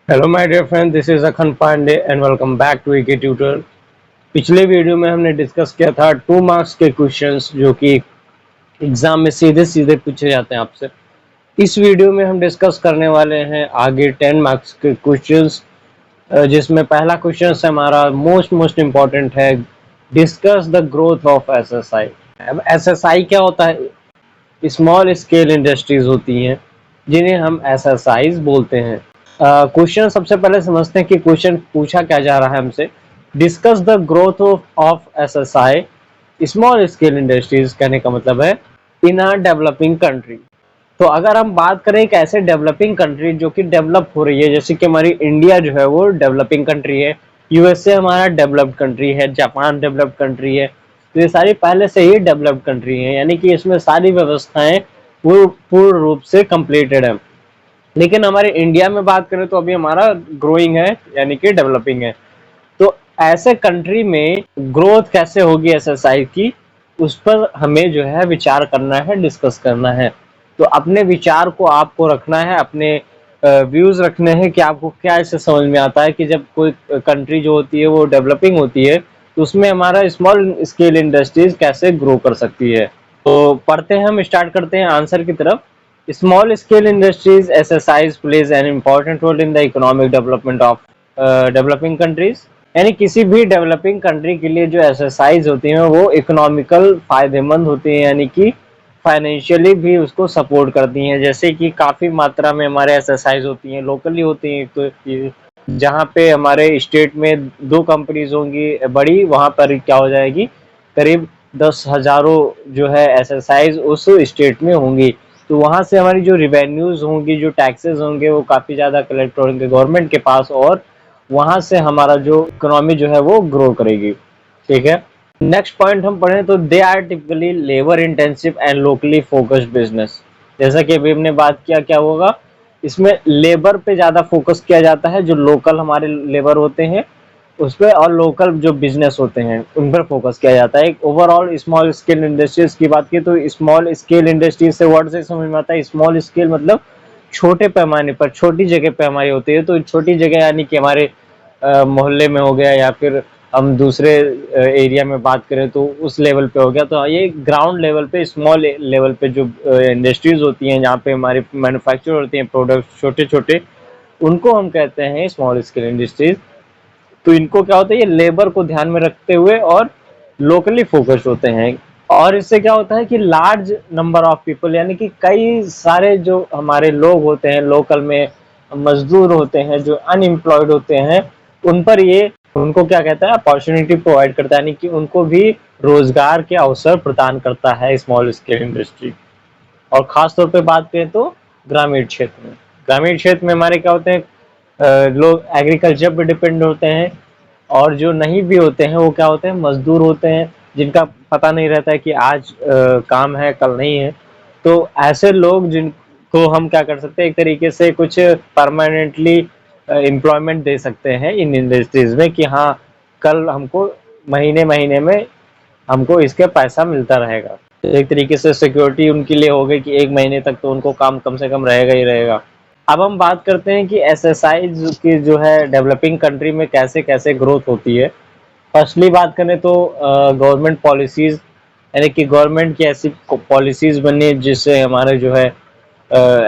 Hello my dear friend, this is Akhan Pandey and welcome back to EK tutor. पिछले video में हमने discuss किया था 2 मार्क्स के क्वेश्चंस जो कि एग्जाम में सीधे सीधे पूछे जाते हैं आपसे। इस वीडियो में हम डिस्कस करने वाले हैं आगे 10 मार्क्स के क्वेश्चंस, जिसमें पहला क्वेश्चन हमारा मोस्ट इम्पॉर्टेंट है। Discuss the growth of SSI. अब एसएसआई क्या होता है? स्मॉल स्केल इंडस्ट्रीज होती हैं जिन्हें हम एसएसआईज बोलते हैं। क्वेश्चन सबसे पहले समझते हैं कि क्वेश्चन पूछा क्या जा रहा है हमसे। Discuss the growth of SSI small scale industries, कहने का मतलब है इन अ डेवलपिंग कंट्री। तो अगर हम बात करें एक ऐसे डेवलपिंग कंट्री जो कि डेवलप हो रही है, जैसे कि हमारी इंडिया जो है वो डेवलपिंग कंट्री है, यूएसए हमारा डेवलप्ड कंट्री है, जापान डेवलप्ड कंट्री है। तो ये सारी पहले से ही डेवलप्ड कंट्री है, यानी कि इसमें सारी व्यवस्थाएं पूर्ण रूप से कंप्लीटेड है। लेकिन हमारे इंडिया में बात करें तो अभी हमारा ग्रोइंग है, यानी कि डेवलपिंग है। तो ऐसे कंट्री में ग्रोथ कैसे होगी एसएसआई की, उस पर हमें जो है विचार करना है, डिस्कस करना है। तो अपने विचार को आपको रखना है, अपने व्यूज रखने हैं कि आपको क्या इससे समझ में आता है कि जब कोई कंट्री जो होती है वो डेवलपिंग होती है तो उसमें हमारा स्मॉल स्केल इंडस्ट्रीज कैसे ग्रो कर सकती है। तो पढ़ते हैं, हम स्टार्ट करते हैं आंसर की तरफ। Small scale industries SSIs plays an important role in the economic development of developing countries. यानी किसी भी डेवलपिंग कंट्री के लिए जो एसएसआईज होती हैं वो इकोनॉमिकल फायदेमंद होती हैं, यानी कि फाइनेंशियली भी उसको सपोर्ट करती हैं। जैसे कि काफ़ी मात्रा में हमारे एसएसआईज होती हैं, लोकली होती हैं। तो जहाँ पे हमारे स्टेट में 2 कंपनीज होंगी बड़ी, वहाँ पर क्या हो जाएगी, करीब 10 हज़ारों जो है एसएसआईज उस स्टेट में होंगी। तो वहाँ से हमारी जो रिवेन्यूज होंगी, जो टैक्सेस होंगे, वो काफ़ी ज़्यादा कलेक्ट होंगे गवर्नमेंट के पास, और वहाँ से हमारा जो इकोनॉमी जो है वो ग्रो करेगी। ठीक है, नेक्स्ट पॉइंट हम पढ़ें तो they are typically labour intensive and locally focused business. जैसा कि अभी हमने बात किया, क्या होगा इसमें, लेबर पे ज़्यादा फोकस किया जाता है, जो लोकल हमारे लेबर होते हैं उस पर, और लोकल जो बिजनेस होते हैं उन पर फोकस किया जाता है। ओवरऑल स्मॉल स्केल इंडस्ट्रीज की बात की तो स्मॉल स्केल इंडस्ट्रीज से वर्ड से समझ में आता है, स्मॉल स्केल मतलब छोटे पैमाने पर, छोटी जगह पे हमारी होती है। तो छोटी जगह यानी कि हमारे मोहल्ले में हो गया, या फिर हम दूसरे एरिया में बात करें तो उस लेवल पे हो गया। तो ये ग्राउंड लेवल पे, स्मॉल लेवल पे जो इंडस्ट्रीज होती हैं, जहाँ पे हमारी मैन्युफैक्चर होती हैं प्रोडक्ट छोटे छोटे, उनको हम कहते हैं स्मॉल स्केल इंडस्ट्रीज। तो इनको क्या होता है, ये लेबर को ध्यान में रखते हुए और लोकली फोकस्ड होते हैं। और इससे क्या होता है कि लार्ज नंबर ऑफ पीपल, यानी कि कई सारे जो हमारे लोग होते हैं लोकल में, मजदूर होते हैं जो अनएम्प्लॉयड होते हैं, उन पर ये, उनको क्या कहता है, अपॉर्चुनिटी प्रोवाइड करता है, यानी कि उनको भी रोजगार के अवसर प्रदान करता है स्मॉल स्केल इंडस्ट्री। और खास तौर पे बात करें तो ग्रामीण क्षेत्र में, ग्रामीण क्षेत्र में हमारे क्या होते हैं, लोग एग्रीकल्चर पर डिपेंड होते हैं, और जो नहीं भी होते हैं वो क्या होते हैं, मजदूर होते हैं, जिनका पता नहीं रहता है कि आज काम है कल नहीं है। तो ऐसे लोग जिनको हम क्या कर सकते हैं, एक तरीके से कुछ परमानेंटली एम्प्लॉयमेंट दे सकते हैं इन इंडस्ट्रीज में, कि हाँ कल हमको महीने महीने में हमको इसके पैसा मिलता रहेगा। तो एक तरीके से सिक्योरिटी उनके लिए हो गई कि 1 महीने तक तो उनको काम कम से कम रहेगा ही रहेगा। अब हम बात करते हैं कि एसएसआई की जो है डेवलपिंग कंट्री में कैसे कैसे ग्रोथ होती है। फर्स्टली बात करें तो गवर्नमेंट पॉलिसीज, यानी कि गवर्नमेंट की ऐसी पॉलिसीज बनी जिससे हमारे जो है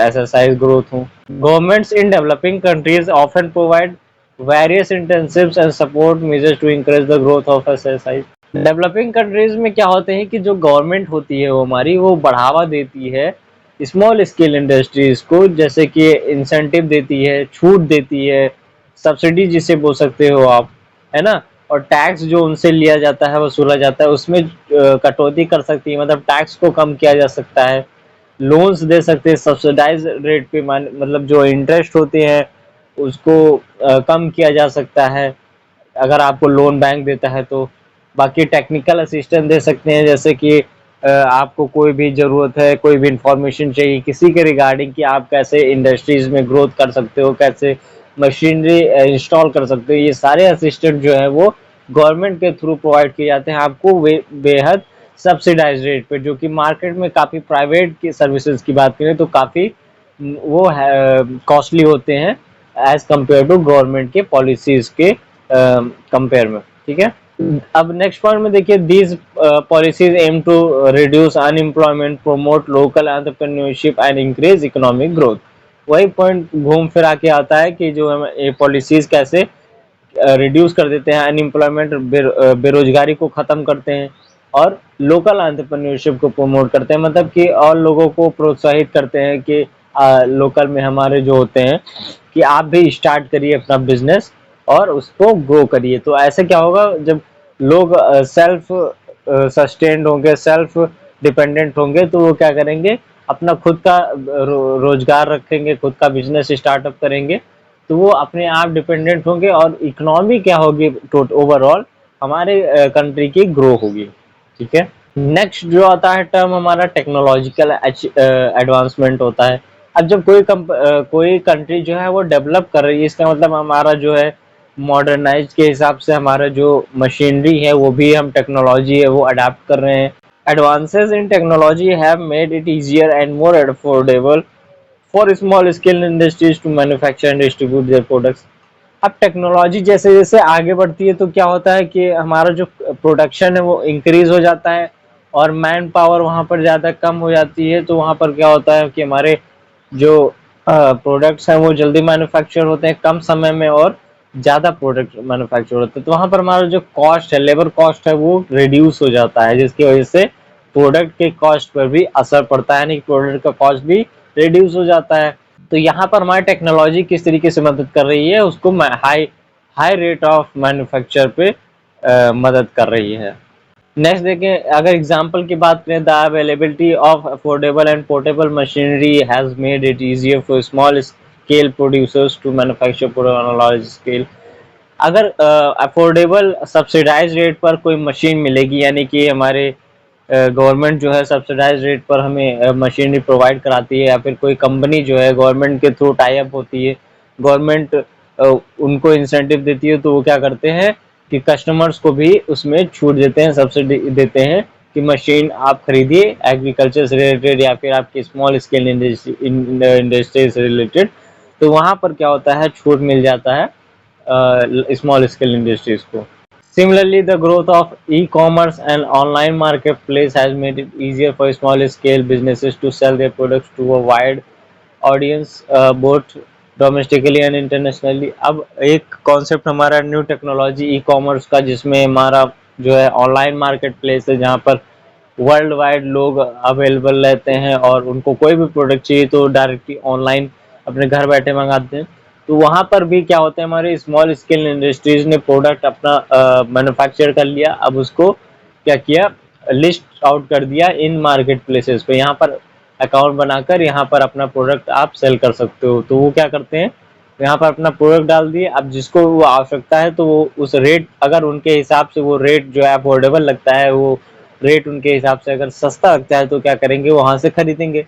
एसएसआई ग्रोथ हो। Governments in developing countries often provide various incentives and support measures to encourage the growth of SSI. Developing countries में क्या होते हैं कि जो गवर्नमेंट होती है वो हमारी, वो बढ़ावा देती है स्मॉल स्केल इंडस्ट्रीज को, जैसे कि इंसेंटिव देती है, छूट देती है, सब्सिडी जिसे बोल सकते हो आप, है ना। और टैक्स जो उनसे लिया जाता है, वसूला जाता है, उसमें कटौती कर सकती है, मतलब टैक्स को कम किया जा सकता है। लोन्स दे सकते हैं सब्सिडाइज रेट पे, मतलब जो इंटरेस्ट होते हैं उसको कम किया जा सकता है अगर आपको लोन बैंक देता है तो। बाकी टेक्निकल असिस्टेंस दे सकते हैं, जैसे कि आपको कोई भी ज़रूरत है, कोई भी इंफॉर्मेशन चाहिए किसी के रिगार्डिंग कि आप कैसे इंडस्ट्रीज में ग्रोथ कर सकते हो, कैसे मशीनरी इंस्टॉल कर सकते हो, ये सारे असिस्टेंट जो है वो गवर्नमेंट के थ्रू प्रोवाइड किए जाते हैं आपको बेहद सब्सिडाइज रेट पे, जो कि मार्केट में काफ़ी प्राइवेट की सर्विसेज की बात करें तो काफ़ी वो है कॉस्टली होते हैं। एज कंपेयर टू गवर्नमेंट के पॉलिसीज के कंपेयर में। ठीक है, अब नेक्स्ट पॉइंट में देखिए, these policies aim to reduce unemployment, promote local entrepreneurship and increase economic growth. वही पॉइंट घूम फिर आके आता है कि जो हम ये पॉलिसीज कैसे रिड्यूस कर देते हैं अनएम्प्लॉयमेंट, बेरोजगारी को ख़त्म करते हैं और लोकल एंटरप्रेन्योरशिप को प्रमोट करते हैं, मतलब कि और लोगों को प्रोत्साहित करते हैं कि लोकल में हमारे जो होते हैं कि आप भी स्टार्ट करिए अपना बिजनेस और उसको ग्रो करिए। तो ऐसे क्या होगा, जब लोग सेल्फ सस्टेन्ड होंगे, सेल्फ डिपेंडेंट होंगे, तो वो क्या करेंगे, अपना खुद का रोजगार रखेंगे, खुद का बिजनेस स्टार्टअप करेंगे, तो वो अपने आप डिपेंडेंट होंगे और इकोनॉमी क्या होगी, ओवरऑल हमारे कंट्री की ग्रो होगी। ठीक है, नेक्स्ट जो आता है टर्म हमारा टेक्नोलॉजिकल एडवांसमेंट होता है। अब जब कोई कंट्री जो है वो डेवलप कर रही है, इसका मतलब हमारा जो है मॉडर्नाइज के हिसाब से हमारा जो मशीनरी है वो भी हम टेक्नोलॉजी है वो अडाप्ट कर रहे हैं। Advances in technology have made it easier and more affordable for small scale industries to manufacture and distribute their products. अब टेक्नोलॉजी जैसे जैसे आगे बढ़ती है तो क्या होता है कि हमारा जो प्रोडक्शन है वो इंक्रीज हो जाता है और मैन पावर वहाँ पर ज़्यादा कम हो जाती है, तो वहाँ पर क्या होता है कि हमारे जो प्रोडक्ट्स हैं वो जल्दी मैन्युफैक्चर होते हैं कम समय में और ज़्यादा प्रोडक्ट मैन्युफैक्चर होते हैं। तो वहाँ पर हमारा जो कॉस्ट है, लेबर कॉस्ट है, वो रिड्यूस हो जाता है, जिसकी वजह से प्रोडक्ट के कॉस्ट पर भी असर पड़ता है, यानी प्रोडक्ट का कॉस्ट भी रिड्यूस हो जाता है। तो यहाँ पर हमारी टेक्नोलॉजी किस तरीके से मदद कर रही है, उसको high high rate of manufacture पे मदद कर रही है। नेक्स्ट देखें, अगर एग्जांपल की बात करें, the availability of affordable and portable machinery has made it easier for small scale producers to manufacture product on large scale. अगर अफोर्डेबल सब्सिडाइज रेट पर कोई मशीन मिलेगी, यानी कि हमारे गवर्नमेंट जो है सब्सिडाइज रेट पर हमें मशीनरी प्रोवाइड कराती है, या फिर कोई कंपनी जो है गवर्नमेंट के थ्रू टाई अप होती है, गवर्नमेंट उनको इंसेंटिव देती है, तो वो क्या करते हैं कि कस्टमर्स को भी उसमें छूट देते हैं, सब्सिडी देते हैं कि मशीन आप खरीदिए एग्रीकल्चर से रिलेटेड या फिर आपकी स्मॉल स्केल इंडस्ट्री से रिलेटेड। तो वहाँ पर क्या होता है, छूट मिल जाता है small scale industries को। Similarly, the growth of e-commerce and online marketplace has made it easier for small scale businesses to sell their products to a wide audience, both domestically and internationally। अब एक concept हमारा new technology e commerce का, जिसमें हमारा जो है online market place है, जहाँ पर वर्ल्ड वाइड लोग अवेलेबल रहते हैं और उनको कोई भी प्रोडक्ट चाहिए तो डायरेक्टली ऑनलाइन अपने घर बैठे मंगाते हैं। तो वहाँ पर भी क्या होता है, हमारे स्मॉल स्केल इंडस्ट्रीज ने प्रोडक्ट अपना मैन्युफैक्चर कर लिया, अब उसको क्या किया, लिस्ट आउट कर दिया इन मार्केट प्लेसेस पे, यहाँ पर अकाउंट बनाकर यहाँ पर अपना प्रोडक्ट आप सेल कर सकते हो। तो वो क्या करते हैं, यहाँ पर अपना प्रोडक्ट डाल दिए, अब जिसको वो आवश्यकता है तो वो उस रेट, अगर उनके हिसाब से वो रेट जो है अफोर्डेबल लगता है, वो रेट उनके हिसाब से अगर सस्ता लगता है तो क्या करेंगे, वहां से खरीदेंगे।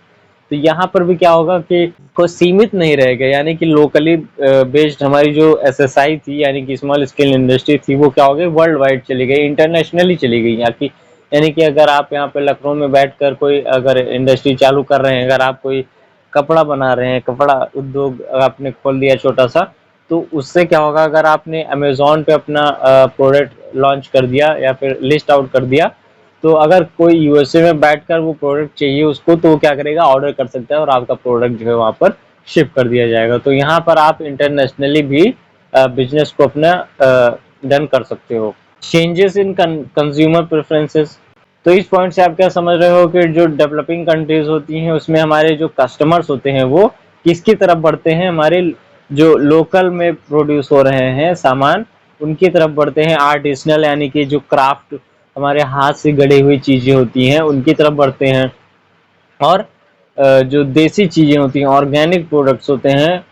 तो यहाँ पर भी क्या होगा कि कोई सीमित नहीं रहेगा, यानी कि लोकली बेस्ड हमारी जो एसएसआई थी, यानी कि स्मॉल स्केल इंडस्ट्री थी, वो क्या हो गई, वर्ल्ड वाइड चली गई, इंटरनेशनली चली गई यहाँ की। यानी कि अगर आप यहाँ पे लखनऊ में बैठकर कोई अगर इंडस्ट्री चालू कर रहे हैं, अगर आप कोई कपड़ा बना रहे हैं, कपड़ा उद्योग आपने खोल दिया छोटा सा, तो उससे क्या होगा, अगर आपने अमेजोन पे अपना प्रोडक्ट लॉन्च कर दिया या फिर लिस्ट आउट कर दिया, तो अगर कोई यूएसए में बैठकर वो प्रोडक्ट चाहिए उसको, तो वो क्या करेगा, ऑर्डर कर सकता है और आपका प्रोडक्ट जो है वहाँ पर शिप कर दिया जाएगा। तो यहाँ पर आप इंटरनेशनली भी बिजनेस को अपना डन कर सकते हो। चेंजेस इन कंज्यूमर प्रेफरेंसेस, तो इस पॉइंट से आप क्या समझ रहे हो कि जो डेवलपिंग कंट्रीज होती हैं उसमें हमारे जो कस्टमर्स होते हैं वो किसकी तरफ बढ़ते हैं, हमारे जो लोकल में प्रोड्यूस हो रहे हैं सामान उनकी तरफ बढ़ते हैं, आर्टिसनल यानी कि जो क्राफ्ट हमारे हाथ से गढ़ी हुई चीजें होती हैं उनकी तरफ बढ़ते हैं, और जो देसी चीजें होती हैं, ऑर्गेनिक प्रोडक्ट्स होते हैं,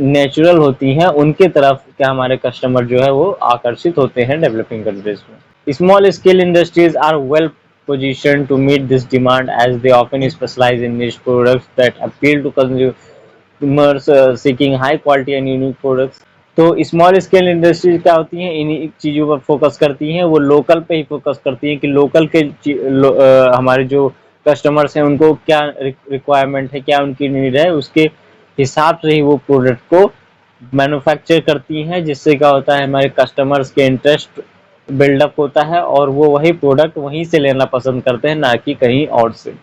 नेचुरल होती हैं, उनके तरफ क्या हमारे कस्टमर जो है वो आकर्षित होते हैं डेवलपिंग कंट्रीज में। Small scale industries are well positioned to meet this demand as they often specialize in niche products that appeal to consumers seeking high quality and unique products। तो स्मॉल स्केल इंडस्ट्रीज क्या होती हैं, इन्हीं चीज़ों पर focus करती हैं, वो लोकल पे ही फोकस करती हैं कि लोकल के हमारे जो कस्टमर्स हैं उनको क्या रिक्वायरमेंट है, क्या उनकी नीड है, उसके हिसाब से ही वो प्रोडक्ट को मैन्युफैक्चर करती हैं, जिससे क्या होता है हमारे कस्टमर्स के इंटरेस्ट बिल्डअप होता है और वो वही प्रोडक्ट वहीं से लेना पसंद करते हैं, ना कि कहीं और से।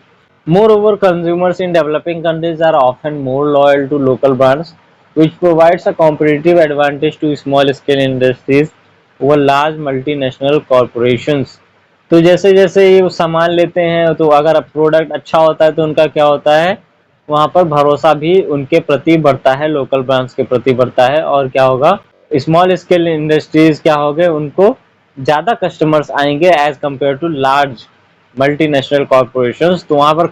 Moreover, consumers in developing countries are often more loyal to local brands, which provides a competitive advantage to small-scale industries over large multinational corporations। तो जैसे जैसे ये सामान लेते हैं तो अगर प्रोडक्ट अच्छा होता है तो उनका क्या होता है, वहाँ पर भरोसा भी उनके प्रति बढ़ता है, लोकल ब्रांड्स के प्रति बढ़ता है। और क्या होगा, स्मॉल स्केल इंडस्ट्रीज क्या हो गए, उनको ज़्यादा कस्टमर्स आएंगे as compared to large multinational corporations. तो वहाँ पर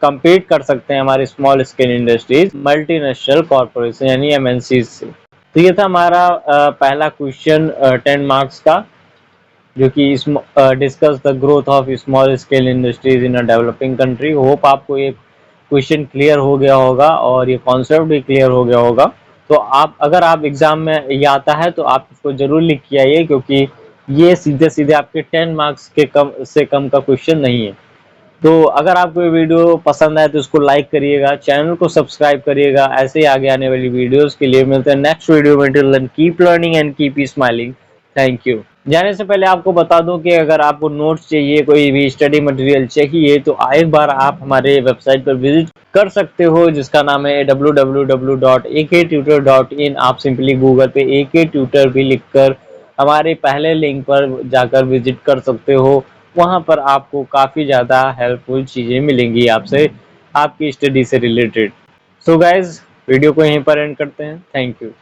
कम्पीट कर सकते हैं हमारे small scale industries multinational corporation यानी एमएनसी से। तो ये था हमारा पहला क्वेश्चन 10 मार्क्स का, जो कि discuss the growth of small scale industries in a developing country. Hope आपको ये क्वेश्चन क्लियर हो गया होगा और ये कॉन्सेप्ट भी क्लियर हो गया होगा। तो आप अगर आप एग्जाम में ये आता है तो आप इसको जरूर लिख के आइए, क्योंकि ये सीधे सीधे आपके 10 मार्क्स के कम का क्वेश्चन नहीं है। तो अगर आपको ये वीडियो पसंद आए तो इसको लाइक करिएगा, चैनल को सब्सक्राइब करिएगा। ऐसे ही आगे आने वाली वीडियोस के लिए मिलते हैं नेक्स्ट वीडियो में। Till then keep learning and keep smiling. Thank you. जाने से पहले आपको बता दूं कि अगर आपको नोट्स चाहिए, कोई भी स्टडी मटेरियल चाहिए, तो एक बार आप हमारे वेबसाइट पर विजिट कर सकते हो, जिसका नाम है www.aktutor.in। आप सिंपली गूगल पे AK ट्यूटर भी लिखकर हमारे पहले लिंक पर जाकर विजिट कर सकते हो। वहां पर आपको काफ़ी ज़्यादा हेल्पफुल चीज़ें मिलेंगी आपसे, आपकी स्टडी से रिलेटेड। सो गाइज, वीडियो को यहीं पर एंड करते हैं। Thank you.